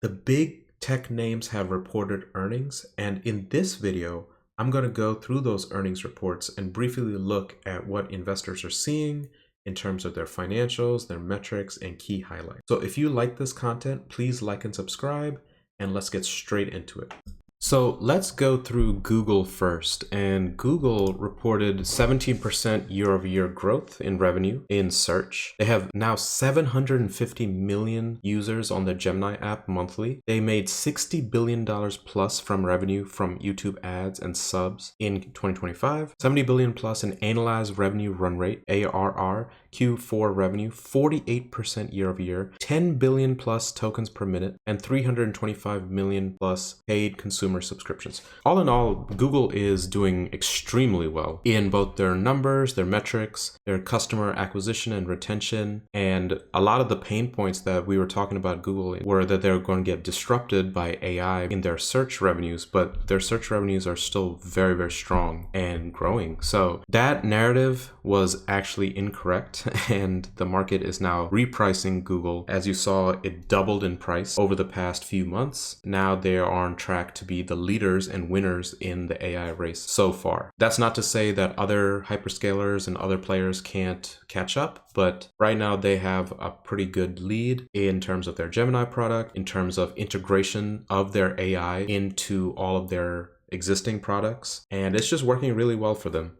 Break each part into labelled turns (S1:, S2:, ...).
S1: The big tech names have reported earnings, and in this video, I'm going to go through those earnings reports and briefly look at what investors are seeing in terms of their financials, their metrics, and key highlights. So if you like this content, please like and subscribe, and let's get straight into it. So let's go through Google first, and Google reported 17% year-over-year growth in revenue in search. They have now 750 million users on their Gemini app monthly. They made $60 billion plus from revenue from YouTube ads and subs in 2025, 70 billion plus in annualized revenue run rate, ARR, Q4 revenue, 48% year-over-year, 10 billion plus tokens per minute, and 325 million plus paid consumer subscriptions. All in all, Google is doing extremely well in both their numbers, their metrics, their customer acquisition and retention. And a lot of the pain points that we were talking about Google were that they're going to get disrupted by AI in their search revenues, but their search revenues are still very, very strong and growing. So that narrative was actually incorrect, and the market is now repricing Google. As you saw, it doubled in price over the past few months. Now they are on track to be the leaders and winners in the AI race so far. That's not to say that other hyperscalers and other players can't catch up, but right now they have a pretty good lead in terms of their Gemini product, in terms of integration of their AI into all of their existing products, and it's just working really well for them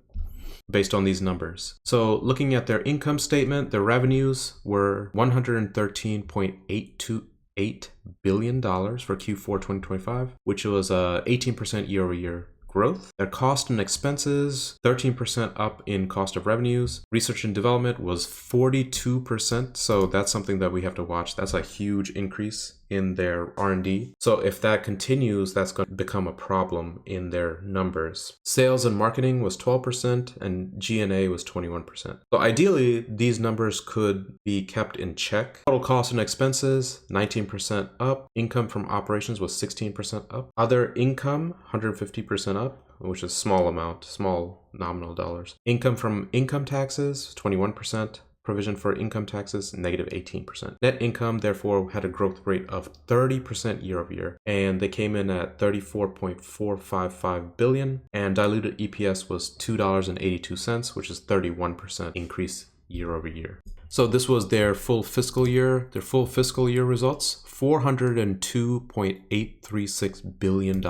S1: based on these numbers. So looking at their income statement, their revenues were $113.828 billion for Q4 2025, which was a 18% year-over-year growth. Their cost and expenses, 13% up in cost of revenues. Research and development was 42%, so that's something that we have to watch. That's a huge increase in their R&D. So if that continues, that's going to become a problem in their numbers. Sales and marketing was 12% and G&A was 21%. So ideally, these numbers could be kept in check. Total cost and expenses, 19% up. Income from operations was 16% up. Other income, 150% up, which is small nominal dollars. Income from income taxes, 21%. Provision for income taxes, negative 18%. Net income, therefore, had a growth rate of 30% year-over-year, and they came in at 34.455 billion, and diluted EPS was $2.82, which is 31% increase year-over-year. So this was their full fiscal year results, $402.836 billion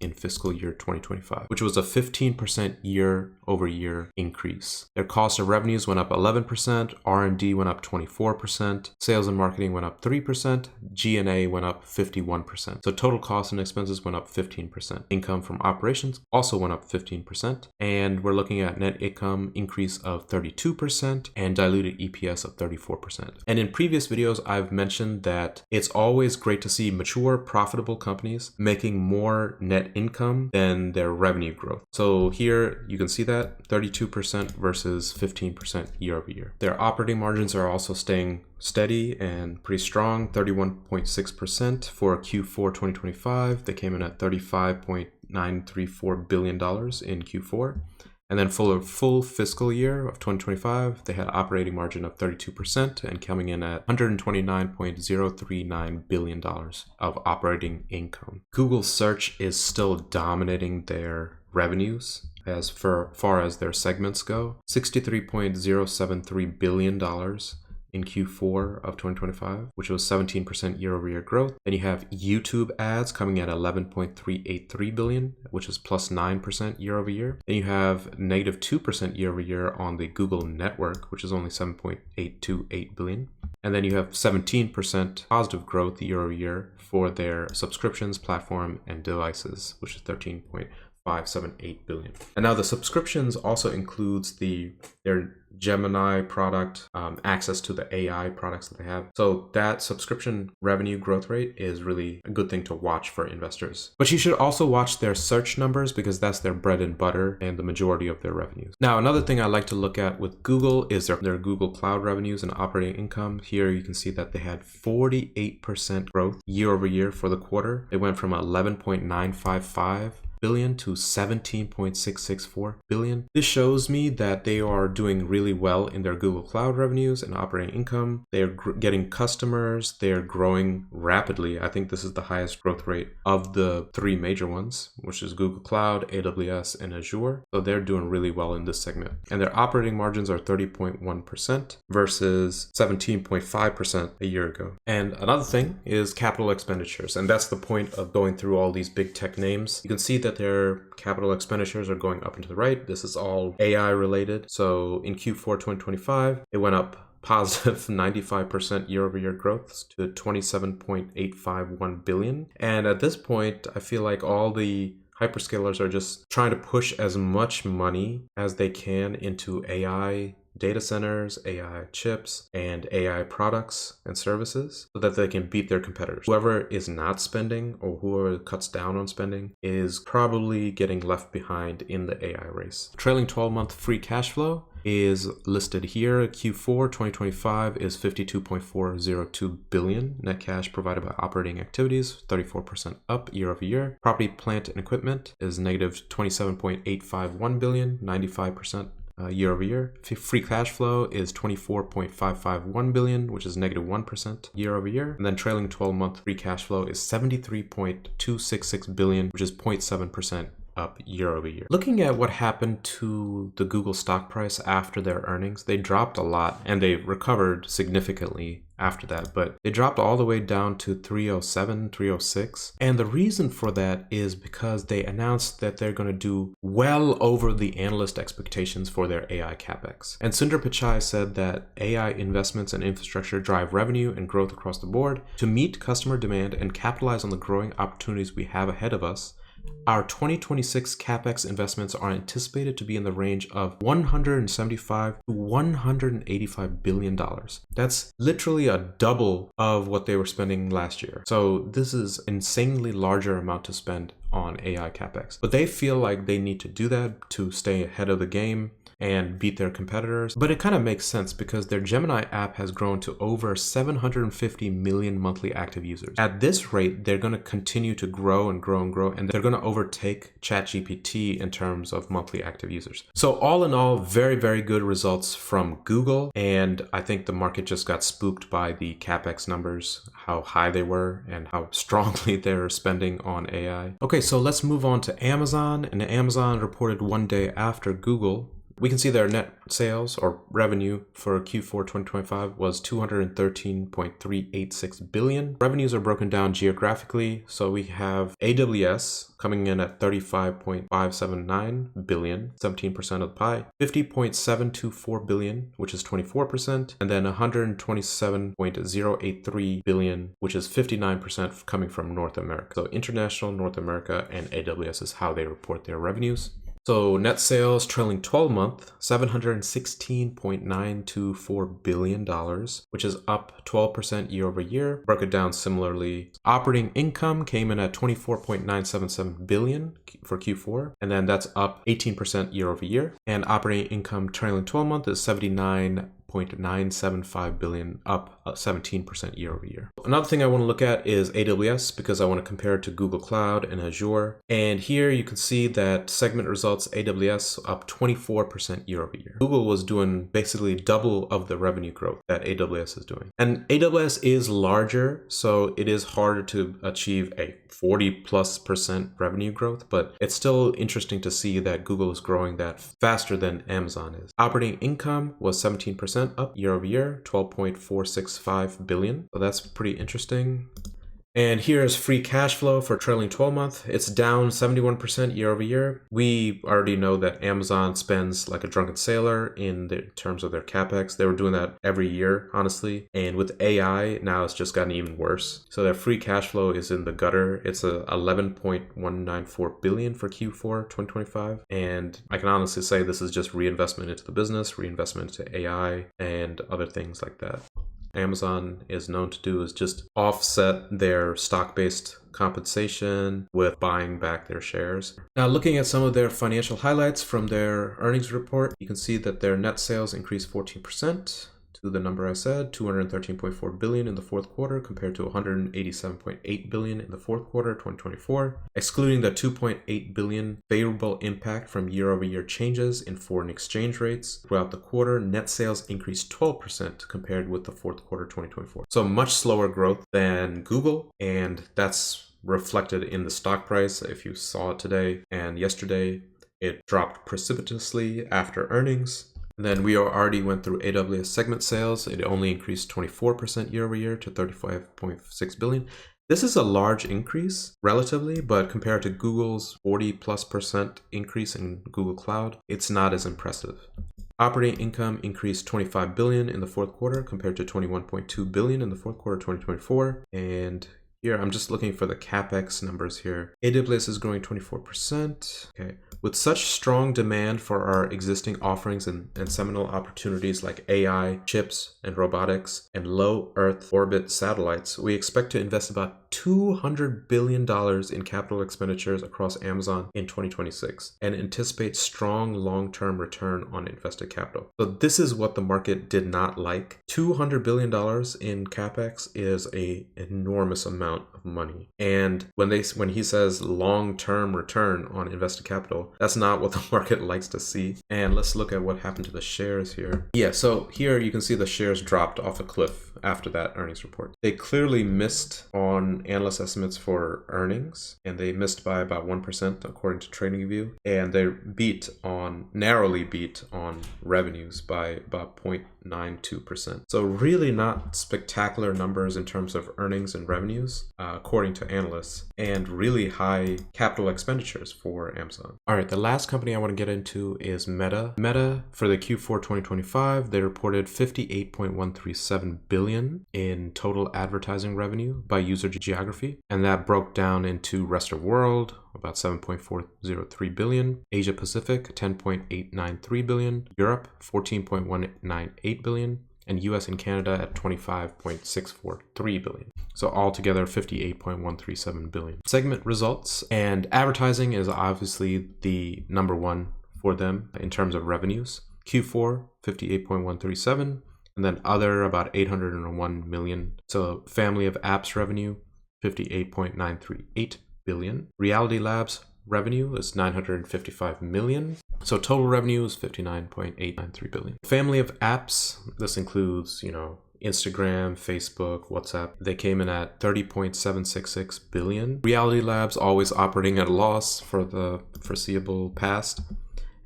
S1: in fiscal year 2025, which was a 15% year-over-year increase. Their cost of revenues went up 11%, R&D went up 24%, sales and marketing went up 3%, G&A went up 51%. So total costs and expenses went up 15%. Income from operations also went up 15%, and we're looking at net income increase of 32% and diluted EPS of 34%. And in previous videos, I've mentioned that it's always great to see mature, profitable companies making more net income than their revenue growth. So here you can see that 32% versus 15% year-over-year. Their operating margins are also staying steady and pretty strong, 31.6% for Q4 2025. They came in at $35.934 billion in Q4. And then for the full fiscal year of 2025, they had an operating margin of 32% and coming in at $129.039 billion of operating income. Google search is still dominating their revenues as far as their segments go. $63.073 billion in Q4 of 2025, which was 17% year-over-year growth. Then you have YouTube ads coming at 11.383 billion, which is plus 9% year-over-year. Then you have negative 2% year-over-year on the Google network, which is only 7.828 billion. And then you have 17% positive growth year-over-year for their subscriptions, platform, and devices, which is 13.578 billion. And now the subscriptions also includes their Gemini product, access to the AI products that they have. So that subscription revenue growth rate is really a good thing to watch for investors. But you should also watch their search numbers because that's their bread and butter and the majority of their revenues. Now, another thing I like to look at with Google is their Google Cloud revenues and operating income. Here you can see that they had 48% growth year over year for the quarter. It went from 11.955 billion to 17.664 billion. This shows me that they are doing really well in their Google Cloud revenues and operating income. They are getting customers. They are growing rapidly. I think this is the highest growth rate of the three major ones, which is Google Cloud, AWS, and Azure. So they're doing really well in this segment. And their operating margins are 30.1% versus 17.5% a year ago. And another thing is capital expenditures. And that's the point of going through all these big tech names. You can see that their capital expenditures are going up and to the right. This is all AI related. So in Q4 2025, it went up positive 95% year-over-year growth to 27.851 billion. And at this point, I feel like all the hyperscalers are just trying to push as much money as they can into AI data centers, AI chips, and AI products and services so that they can beat their competitors. Whoever is not spending or whoever cuts down on spending is probably getting left behind in the AI race. Trailing 12-month free cash flow is listed here. Q4 2025 is 52.402 billion. Net cash provided by operating activities, 34% up year over year. Property, plant, and equipment is negative 27.851 billion, 95% year over year. Free cash flow is 24.551 billion, which is negative 1% year over year. And then trailing 12-month free cash flow is 73.266 billion, which is 0.7% up year over year. Looking at what happened to the Google stock price after their earnings, they dropped a lot and they recovered significantly after that, but they dropped all the way down to 307, 306. And the reason for that is because they announced that they're going to do well over the analyst expectations for their AI capex. And Sundar Pichai said that AI investments and infrastructure drive revenue and growth across the board. To meet customer demand and capitalize on the growing opportunities we have ahead of us, our 2026 capex investments are anticipated to be in the range of $175 to $185 billion. That's literally a double of what they were spending last year. So this is an insanely larger amount to spend on AI capex. But they feel like they need to do that to stay ahead of the game and beat their competitors. But it kind of makes sense because their Gemini app has grown to over 750 million monthly active users. At this rate, they're going to continue to grow and grow and grow, and they're going to overtake ChatGPT in terms of monthly active users. So all in all, very, very good results from Google. And I think the market just got spooked by the CapEx numbers, how high they were and how strongly they're spending on AI. Okay, so let's move on to Amazon. And Amazon reported one day after Google. We can see their net sales or revenue for Q4 2025 was 213.386 billion. Revenues are broken down geographically. So we have AWS coming in at 35.579 billion, 17% of the pie, 50.724 billion, which is 24%, and then 127.083 billion, which is 59% coming from North America. So international, North America, and AWS is how they report their revenues. So net sales trailing 12 month, $716.924 billion, which is up 12% year over year. Broke it down similarly. Operating income came in at 24.977 billion for Q4, and then that's up 18% year over year. And operating income trailing 12 month is 79.975 billion, up 17% year over year. Another thing I want to look at is AWS because I want to compare it to Google Cloud and Azure. And here you can see that segment results, AWS up 24% year over year. Google was doing basically double of the revenue growth that AWS is doing. And AWS is larger, so it is harder to achieve a 40+% revenue growth, but it's still interesting to see that Google is growing that faster than Amazon is. Operating income was 17% up year over year, 12.465 billion. So that's pretty interesting. And here's free cash flow for trailing 12 month. It's down 71% year over year. We already know that Amazon spends like a drunken sailor in terms of their capex. They were doing that every year, honestly. And with AI, now it's just gotten even worse. So their free cash flow is in the gutter. It's a 11.194 billion for Q4 2025. And I can honestly say this is just reinvestment into the business, reinvestment into AI, and other things like that. Amazon is known to do is just offset their stock-based compensation with buying back their shares. Now, looking at some of their financial highlights from their earnings report, you can see that their net sales increased 14%. to the number I said, 213.4 billion in the fourth quarter compared to 187.8 billion in the fourth quarter of 2024. Excluding the 2.8 billion favorable impact from year-over-year changes in foreign exchange rates throughout the quarter, net sales increased 12% compared with the fourth quarter 2024. So much slower growth than Google, and that's reflected in the stock price. If you saw it today and yesterday, it dropped precipitously after earnings. And then we already went through AWS segment sales. It only increased 24% year over year to 35.6 billion. This is a large increase relatively, but compared to Google's 40+% increase in Google Cloud, it's not as impressive. Operating income increased 25 billion in the fourth quarter compared to 21.2 billion in the fourth quarter of 2024. And here, I'm just looking for the CapEx numbers here. AWS is growing 24%. Okay. With such strong demand for our existing offerings and seminal opportunities like AI, chips, and robotics, and low Earth orbit satellites, we expect to invest about $200 billion in capital expenditures across Amazon in 2026 and anticipate strong long-term return on invested capital. So this is what the market did not like. $200 billion in CapEx is an enormous amount of money. And when he says long-term return on invested capital, that's not what the market likes to see. And let's look at what happened to the shares here. Yeah, so here you can see the shares dropped off a cliff after that earnings report. They clearly missed on analyst estimates for earnings, and they missed by about 1% according to TradingView, and they narrowly beat on revenues by about 0.92%. So really not spectacular numbers in terms of earnings and revenues, according to analysts, and really high capital expenditures for Amazon. All right, the last company I want to get into is Meta. Meta, for the Q4 2025, they reported 58.137 billion in total advertising revenue by user geography, and that broke down into rest of world, about 7.403 billion, Asia Pacific, 10.893 billion, Europe, 14.198 billion, and US and Canada at 25.643 billion. So altogether 58.137 billion. Segment results, and advertising is obviously the number one for them in terms of revenues. Q4, 58.137, and then other about 801 million. So family of apps revenue, 58.938 billion. Reality Labs revenue is 955 million. So total revenue is 59.893 billion. Family of apps, this includes, Instagram, Facebook, WhatsApp. They came in at 30.766 billion. Reality Labs always operating at a loss for the foreseeable past.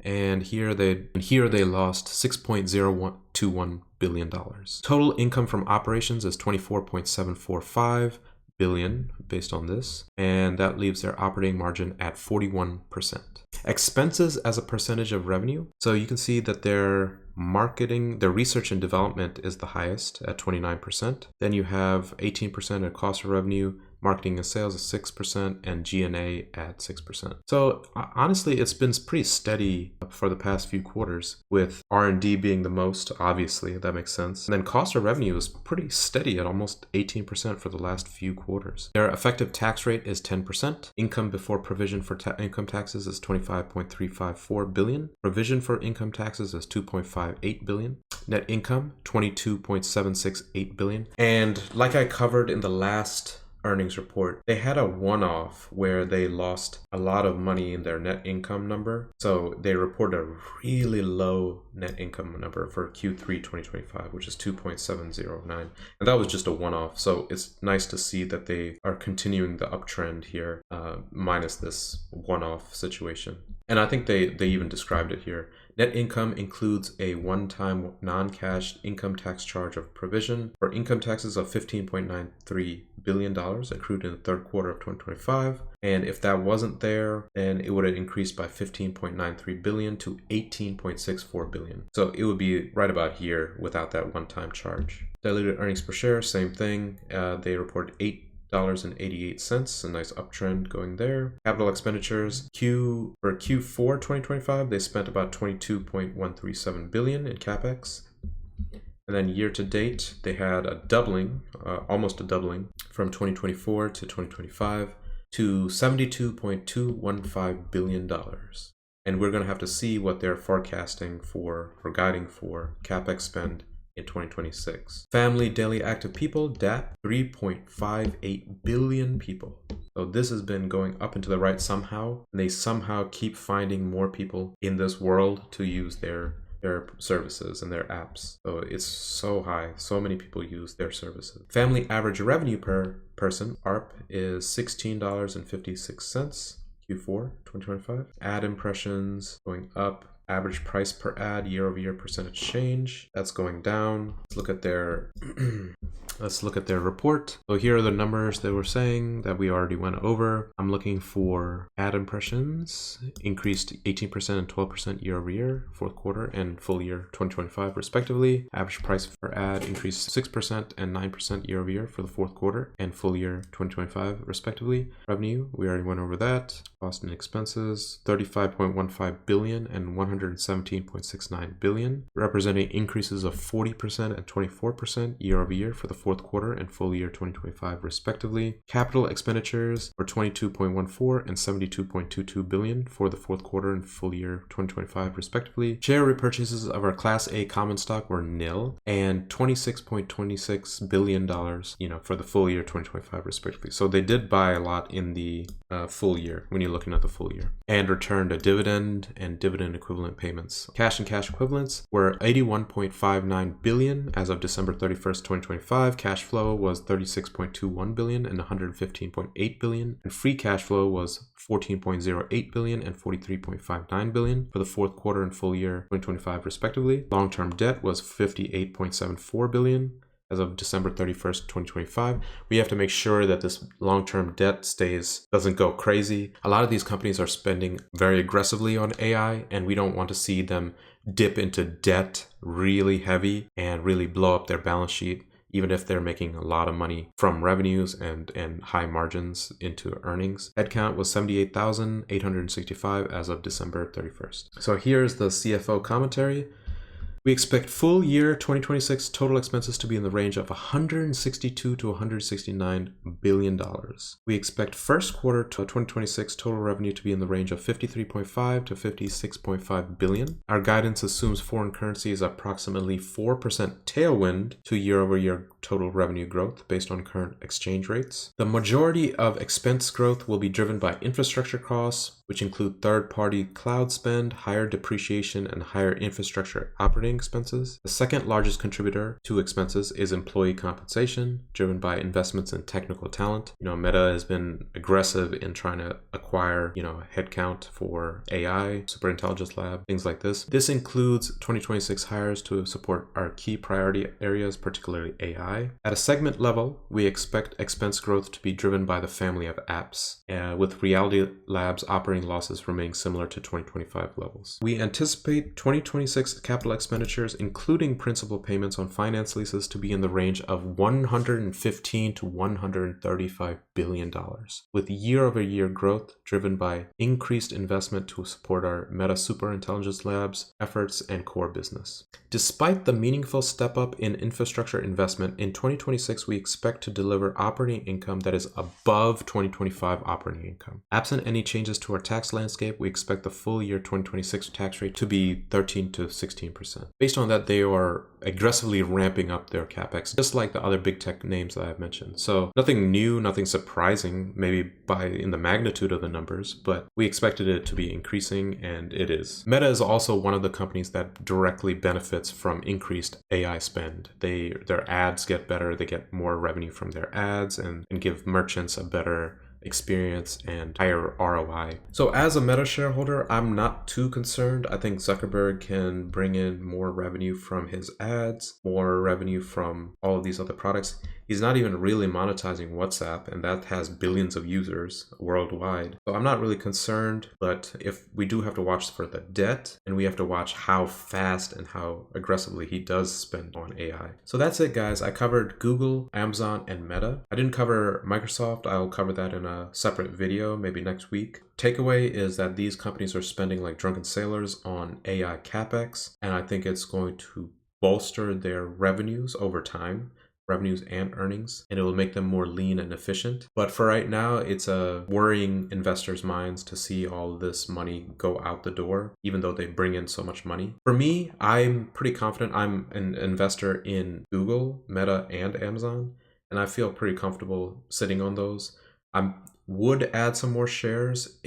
S1: And here they lost $6.021 billion. Total income from operations is 24.745 billion based on this, and that leaves their operating margin at 41%. Expenses as a percentage of revenue. So you can see that their research and development is the highest at 29%. Then you have 18% of cost of revenue, marketing and sales at 6%, and G&A at 6%. So honestly, it's been pretty steady for the past few quarters, with R&D being the most, obviously, that makes sense. And then cost of revenue is pretty steady at almost 18% for the last few quarters. Their effective tax rate is 10%. Income before provision for income taxes is 25.354 billion. Provision for income taxes is 2.58 billion. Net income, 22.768 billion. And like I covered in the last earnings report, they had a one-off where they lost a lot of money in their net income number. So they reported a really low net income number for Q3 2025, which is 2.709. And that was just a one-off. So it's nice to see that they are continuing the uptrend here, minus this one-off situation. And I think they even described it here. Net income includes a one-time non-cash income tax charge of provision for income taxes of $15.93 billion accrued in the third quarter of 2025. And if that wasn't there, then it would have increased by 15.93 billion to 18.64 billion. So it would be right about here without that one-time charge. Diluted earnings per share, same thing. They reported $8.88, a nice uptrend going there. Capital expenditures, for Q4 2025, they spent about 22.137 billion in CapEx. And then year to date, they had a doubling, almost a doubling from 2024 to 2025 to $72.215 billion. And we're going to have to see what they're forecasting for or guiding for CapEx spend in 2026. Family daily active people, DAP, 3.58 billion people. So this has been going up and to the right somehow, and they somehow keep finding more people in this world to use their services and their apps. So it's so high. So many people use their services. Family average revenue per person, ARP, is $16.56. Q4 2025. Ad impressions going up. Average price per ad, year-over-year percentage change, that's going down. Let's look at their report. So here are the numbers they were saying that we already went over. I'm looking for ad impressions increased 18% and 12% year-over-year, fourth quarter and full year 2025 respectively. Average price per ad increased 6% and 9% year-over-year for the fourth quarter and full year 2025 respectively. Revenue, we already went over that. Cost and expenses, 35.15 billion and 117.69 billion, representing increases of 40% and 24% year-over-year for the fourth quarter and full year 2025 respectively. Capital expenditures were 22.14 and 72.22 billion for the fourth quarter and full year 2025 respectively. Share repurchases of our Class A common stock were nil, and $26.26 billion, for the full year 2025 respectively. So they did buy a lot in the full year when you're looking at the full year, and returned a dividend and dividend equivalent payments. Cash and cash equivalents were 81.59 billion as of December 31st, 2025. Cash flow was 36.21 billion and 115.8 billion, and free cash flow was 14.08 billion and 43.59 billion for the fourth quarter and full year 2025 respectively. Long-term debt was 58.74 billion as of December 31st, 2025. We have to make sure that this long-term debt doesn't go crazy. A lot of these companies are spending very aggressively on AI, and we don't want to see them dip into debt really heavy and really blow up their balance sheet, even if they're making a lot of money from revenues and high margins into earnings. Headcount was 78,865 as of December 31st. So here's the CFO commentary. We expect full year 2026 total expenses to be in the range of $162 to $169 billion. We expect first quarter 2026 total revenue to be in the range of $53.5 to $56.5 billion. Our guidance assumes foreign currency is approximately 4% tailwind to year-over-year total revenue growth based on current exchange rates. The majority of expense growth will be driven by infrastructure costs, which include third-party cloud spend, higher depreciation, and higher infrastructure operating expenses. The second largest contributor to expenses is employee compensation, driven by investments in technical talent. Meta has been aggressive in trying to acquire, headcount for AI, superintelligence lab, things like this. This includes 2026 hires to support our key priority areas, particularly AI. At a segment level, we expect expense growth to be driven by the family of apps, with Reality Labs operating losses remaining similar to 2025 levels. We anticipate 2026 capital expenditures, including principal payments on finance leases, to be in the range of $115 to $135 billion, with year-over-year growth driven by increased investment to support our Meta Superintelligence Labs efforts and core business. Despite the meaningful step up in infrastructure investment, in 2026 we expect to deliver operating income that is above 2025 operating income. Absent any changes to our tax landscape, we expect the full year 2026 tax rate to be 13 to 16%. Based on that, they are aggressively ramping up their capex, just like the other big tech names that I've mentioned. So nothing new, nothing surprising, maybe in the magnitude of the numbers, but we expected it to be increasing, and it is. Meta is also one of the companies that directly benefits from increased AI spend. Their ads get better, they get more revenue from their ads, and give merchants a better experience and higher ROI. So as a Meta shareholder, I'm not too concerned. I think Zuckerberg can bring in more revenue from his ads, more revenue from all of these other products. He's not even really monetizing WhatsApp, and that has billions of users worldwide. So I'm not really concerned, but if we do have to watch for the debt, and we have to watch how fast and how aggressively he does spend on AI. So that's it, guys. I covered Google, Amazon, and Meta. I didn't cover Microsoft. I'll cover that in a separate video, maybe next week. Takeaway is that these companies are spending like drunken sailors on AI capex, and I think it's going to bolster their revenues over time. revenues and earnings, and it will make them more lean and efficient. But for right now, it's worrying investors' minds to see all this money go out the door, even though they bring in so much money. For me, I'm pretty confident. I'm an investor in Google, Meta, and Amazon, and I feel pretty comfortable sitting on those. I would add some more shares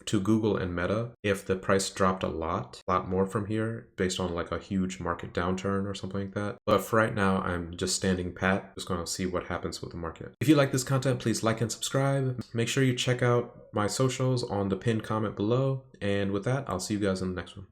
S1: to Google and Meta if the price dropped a lot more from here based on like a huge market downturn or something like that. But for right now, I'm just standing pat, just going to see what happens with the market. If you like this content, please like and subscribe. Make sure you check out my socials on the pinned comment below. And with that, I'll see you guys in the next one.